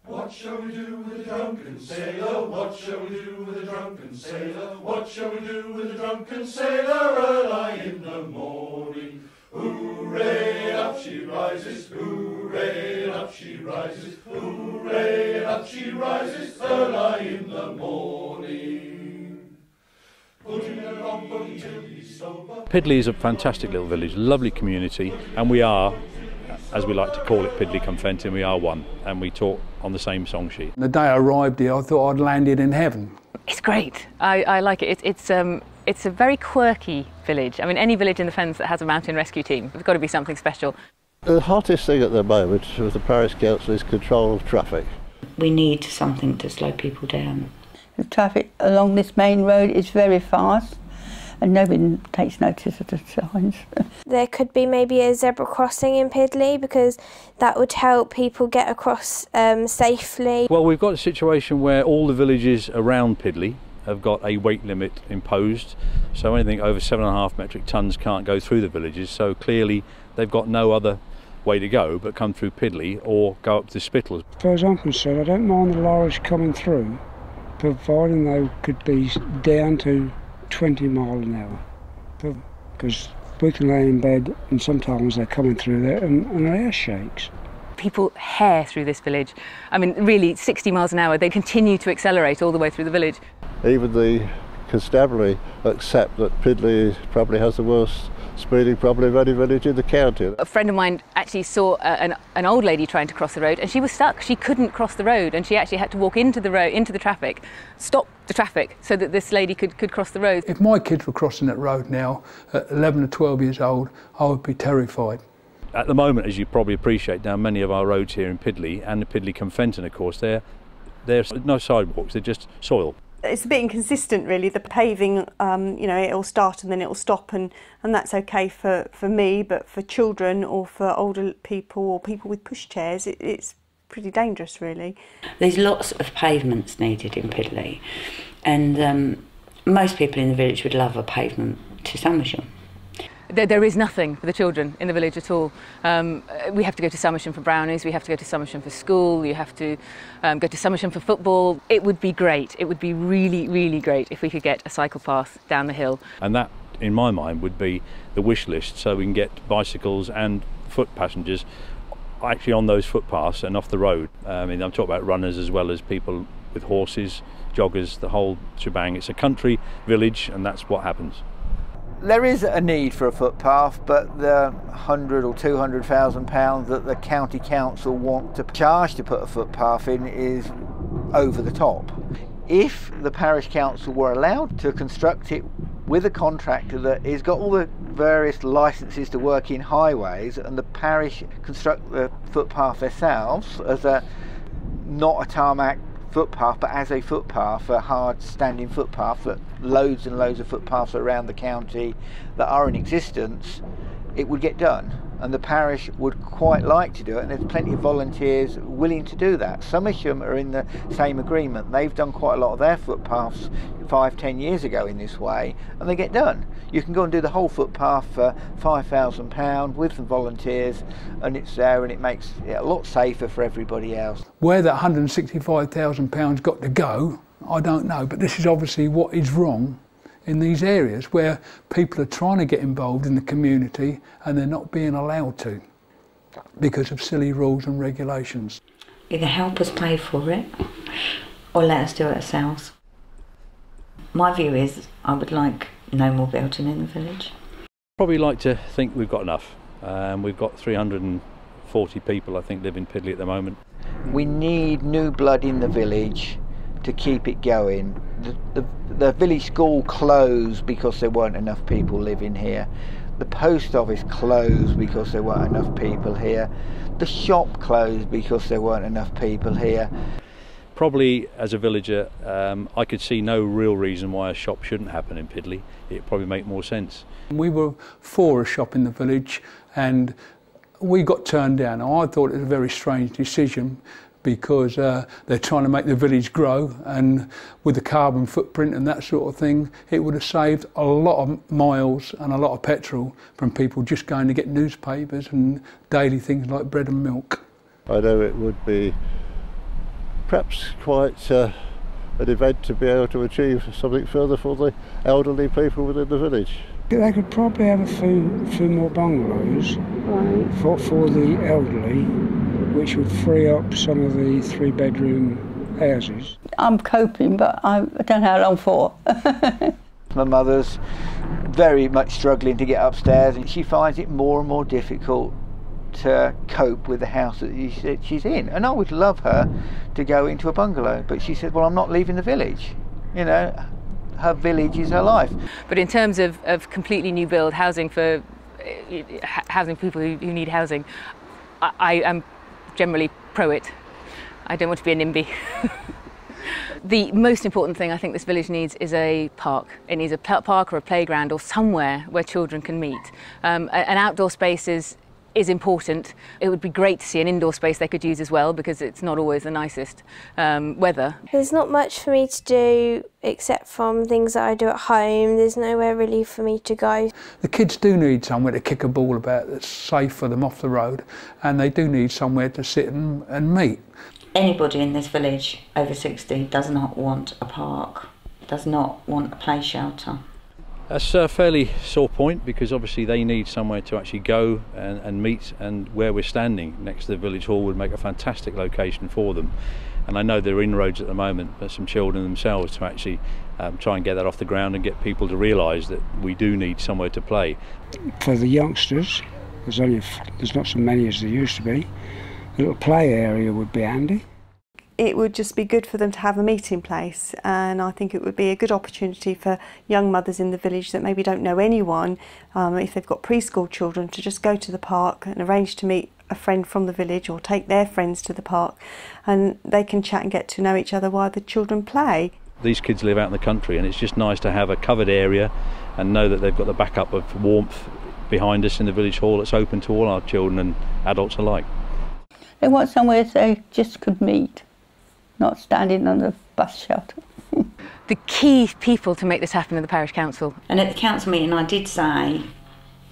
What shall we do with a drunken sailor? What shall we do with a drunken sailor? What shall we do with a drunken sailor early in the morning? Hooray, and up she rises, hooray, and up she rises, hooray, and up she rises early in the morning. Putting a romper till he's sober. Pidley is a fantastic little village, lovely community, and we are, as we like to call it, Pidley-cum-Fenton, we are one, and we talk on the same song sheet. The day I arrived here, I thought I'd landed in heaven. It's great. I like it. It's a very quirky village. I mean, any village in the Fens that has a mountain rescue team, there's got to be something special. The hottest thing at the moment with the parish council is control of traffic. We need something to slow people down. The traffic along this main road is very fast and nobody takes notice of the signs. There could be maybe a zebra crossing in Pidley because that would help people get across safely. Well, we've got a situation where all the villages around Pidley have got a weight limit imposed, so anything over 7.5 metric tonnes can't go through the villages, so clearly they've got no other way to go but come through Pidley or go up to Spittles. As far as I'm concerned, I don't mind the lorries coming through, providing they could be down to 20 mile an hour, because we can lay in bed and sometimes they're coming through there and our air shakes. People hair through this village. I mean, really, 60 miles an hour, they continue to accelerate all the way through the village. Even the constabulary accept that Pidley probably has the worst speeding problem of any village in the county. A friend of mine actually saw an old lady trying to cross the road, and she was stuck. She couldn't cross the road, and she actually had to walk into the road, into the traffic, stop the traffic, so that this lady could cross the road. If my kids were crossing that road now, at 11 or 12 years old, I would be terrified. At the moment, as you probably appreciate, down many of our roads here in Pidley and the Pidley-cum-Fenton, of course, there's no sidewalks, they're just soil. It's a bit inconsistent, really. The paving, you know, it'll start and then it'll stop, and that's okay for me, but for children or for older people or people with pushchairs, it's pretty dangerous, really. There's lots of pavements needed in Pidley, and most people in the village would love a pavement to Somersham. There is nothing for the children in the village at all. We have to go to Somersham for brownies, we have to go to Somersham for school, you have to go to Somersham for football. It would be great, it would be really, really great if we could get a cycle path down the hill. And that, in my mind, would be the wish list, so we can get bicycles and foot passengers actually on those footpaths and off the road. I mean, I'm talking about runners as well as people with horses, joggers, the whole shebang. It's a country village, and that's what happens. There is a need for a footpath, but the £100,000 or £200,000 that the county council want to charge to put a footpath in is over the top. If the parish council were allowed to construct it with a contractor that has got all the various licences to work in highways, and the parish construct the footpath themselves as not a tarmac footpath, but as a footpath, a hard standing footpath, that loads and loads of footpaths around the county that are in existence, it would get done, and the parish would quite like to do it, and there's plenty of volunteers willing to do that. Somersham are in the same agreement. They've done quite a lot of their footpaths 5-10 years ago in this way, and they get done. You can go and do the whole footpath for £5,000 with some volunteers, and it's there, and it makes it a lot safer for everybody else. Where that £165,000 got to go, I don't know, but this is obviously what is wrong in these areas where people are trying to get involved in the community and they're not being allowed to because of silly rules and regulations. Either help us pay for it or let us do it ourselves. My view is I would like no more building in the village. Probably like to think we've got enough. We've got 340 people, I think, live in Pidley at the moment. We need new blood in the village to keep it going. The village school closed because there weren't enough people living here. The post office closed because there weren't enough people here. The shop closed because there weren't enough people here. Probably, as a villager, I could see no real reason why a shop shouldn't happen in Pidley. It'd probably make more sense. We were for a shop in the village and we got turned down. Now, I thought it was a very strange decision because they're trying to make the village grow, and with the carbon footprint and that sort of thing, it would have saved a lot of miles and a lot of petrol from people just going to get newspapers and daily things like bread and milk. I know it would be perhaps quite an event to be able to achieve something further for the elderly people within the village. They could probably have a few more bungalows for the elderly, which would free up some of the 3-bedroom houses. I'm coping, but I don't know how long for. My mother's very much struggling to get upstairs, and she finds it more and more difficult to cope with the house that she's in. And I would love her to go into a bungalow, but she said, well, I'm not leaving the village. You know, her village is her life. But in terms of completely new build housing for people who need housing, I am generally pro it. I don't want to be a NIMBY. The most important thing I think this village needs is a park. It needs a park or a playground or somewhere where children can meet. An outdoor space is important. It would be great to see an indoor space they could use as well, because it's not always the nicest weather. There's not much for me to do except from things that I do at home. There's nowhere really for me to go. The kids do need somewhere to kick a ball about that's safe for them off the road, and they do need somewhere to sit and meet. Anybody in this village over 60 does not want a park, does not want a play shelter. That's a fairly sore point, because obviously they need somewhere to actually go and meet, and where we're standing next to the village hall would make a fantastic location for them. And I know there are inroads at the moment for some children themselves to actually try and get that off the ground and get people to realise that we do need somewhere to play. For the youngsters, there's not so many as there used to be. A little play area would be handy. It would just be good for them to have a meeting place, and I think it would be a good opportunity for young mothers in the village that maybe don't know anyone, if they've got preschool children, to just go to the park and arrange to meet a friend from the village or take their friends to the park, and they can chat and get to know each other while the children play. These kids live out in the country, and it's just nice to have a covered area and know that they've got the backup of warmth behind us in the village hall that's open to all our children and adults alike. They want somewhere they just could meet, not standing on the bus shelter. The key people to make this happen are the parish council. And at the council meeting I did say,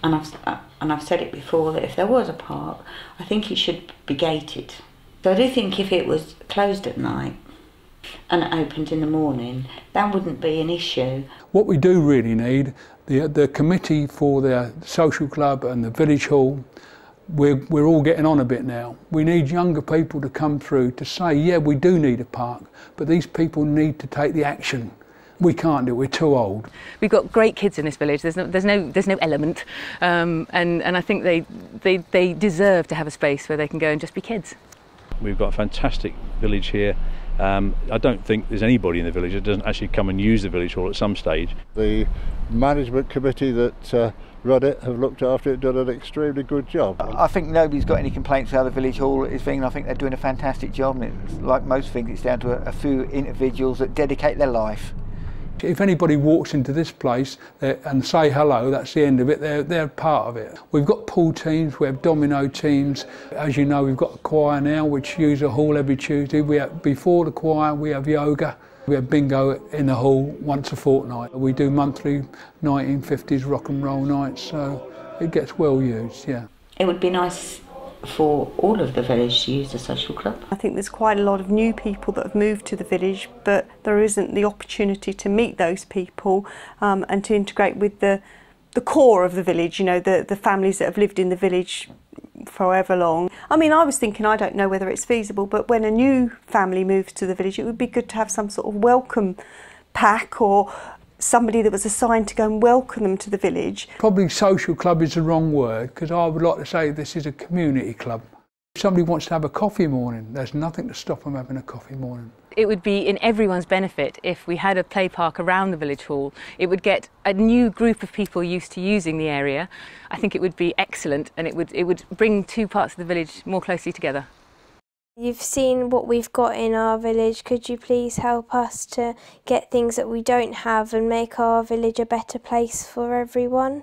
and I've said it before, that if there was a park, I think it should be gated. So I do think if it was closed at night and opened in the morning, that wouldn't be an issue. What we do really need, the committee for the social club and the village hall, we're all getting on a bit now. We need younger people to come through to say, yeah, we do need a park, but these people need to take the action. We can't do it, we're too old. We've got great kids in this village. There's no element, and I think they deserve to have a space where they can go and just be kids. We've got a fantastic village here. I don't think there's anybody in the village that doesn't actually come and use the village hall at some stage. The management committee that run it have looked after it, done an extremely good job. I think nobody's got any complaints how the village hall is being. I think they're doing a fantastic job, and it's, like most things, it's down to a few individuals that dedicate their life. If anybody walks into this place and say hello, that's the end of it, they're part of it. We've got pool teams, we have domino teams. As you know, we've got a choir now which use the hall every Tuesday. Before the choir we have yoga. We have bingo in the hall once a fortnight. We do monthly 1950s rock and roll nights, so it gets well used, yeah. It would be nice for all of the village to use the social club. I think there's quite a lot of new people that have moved to the village, but there isn't the opportunity to meet those people and to integrate with the core of the village, you know, the families that have lived in the village for however long. I mean, I was thinking, I don't know whether it's feasible, but when a new family moves to the village, it would be good to have some sort of welcome pack or somebody that was assigned to go and welcome them to the village. Probably social club is the wrong word, because I would like to say this is a community club. If somebody wants to have a coffee morning, there's nothing to stop them having a coffee morning. It would be in everyone's benefit if we had a play park around the village hall. It would get a new group of people used to using the area. I think it would be excellent, and it would bring two parts of the village more closely together. You've seen what we've got in our village. Could you please help us to get things that we don't have and make our village a better place for everyone?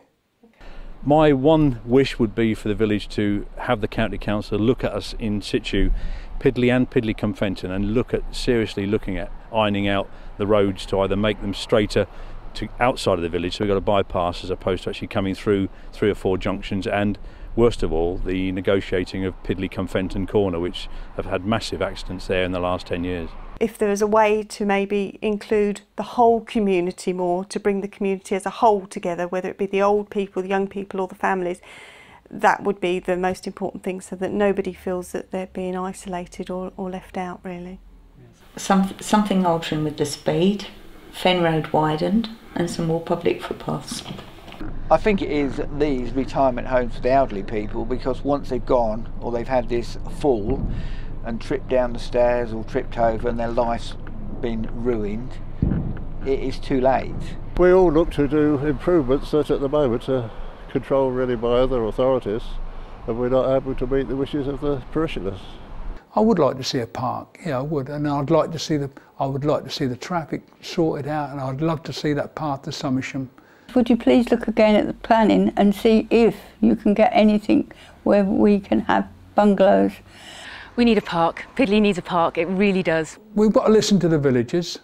My one wish would be for the village to have the county council look at us in situ, Pidley and Pidley-cum-Fenton, and seriously looking at ironing out the roads to either make them straighter to outside of the village, so we've got a bypass as opposed to actually coming through 3 or 4 junctions, and worst of all, the negotiating of Pidley-cum-Fenton corner, which have had massive accidents there in the last 10 years. If there is a way to maybe include the whole community more, to bring the community as a whole together, whether it be the old people, the young people or the families, that would be the most important thing, so that nobody feels that they're being isolated or left out, really. Something altering with the speed, Fen Road widened and some more public footpaths. I think it is these retirement homes for the elderly people, because once they've gone or they've had this fall and tripped down the stairs or tripped over and their life's been ruined, it is too late. We all look to do improvements that at the moment are controlled really by other authorities, and we're not able to meet the wishes of the parishioners. I would like to see a park, yeah, I would, and I would like to see the traffic sorted out, and I'd love to see that path to Somersham. Would you please look again at the planning and see if you can get anything where we can have bungalows? We need a park. Pidley needs a park, it really does. We've got to listen to the villagers,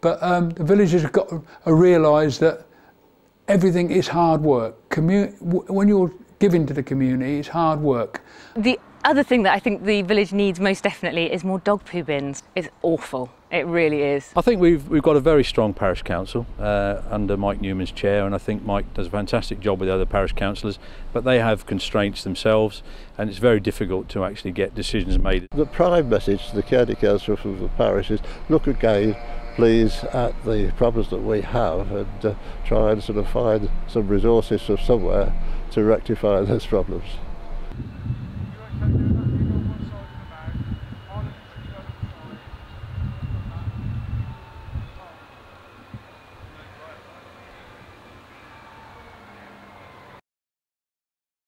but the villagers have got to realise that everything is hard work. When you're giving to the community, it's hard work. The other thing that I think the village needs most definitely is more dog poo bins. It's awful, it really is. I think we've got a very strong parish council under Mike Newman's chair, and I think Mike does a fantastic job with the other parish councillors, but they have constraints themselves, and it's very difficult to actually get decisions made. The prime message to the county council from the parish is look again, please, at the problems that we have, and try and sort of find some resources from somewhere to rectify those problems.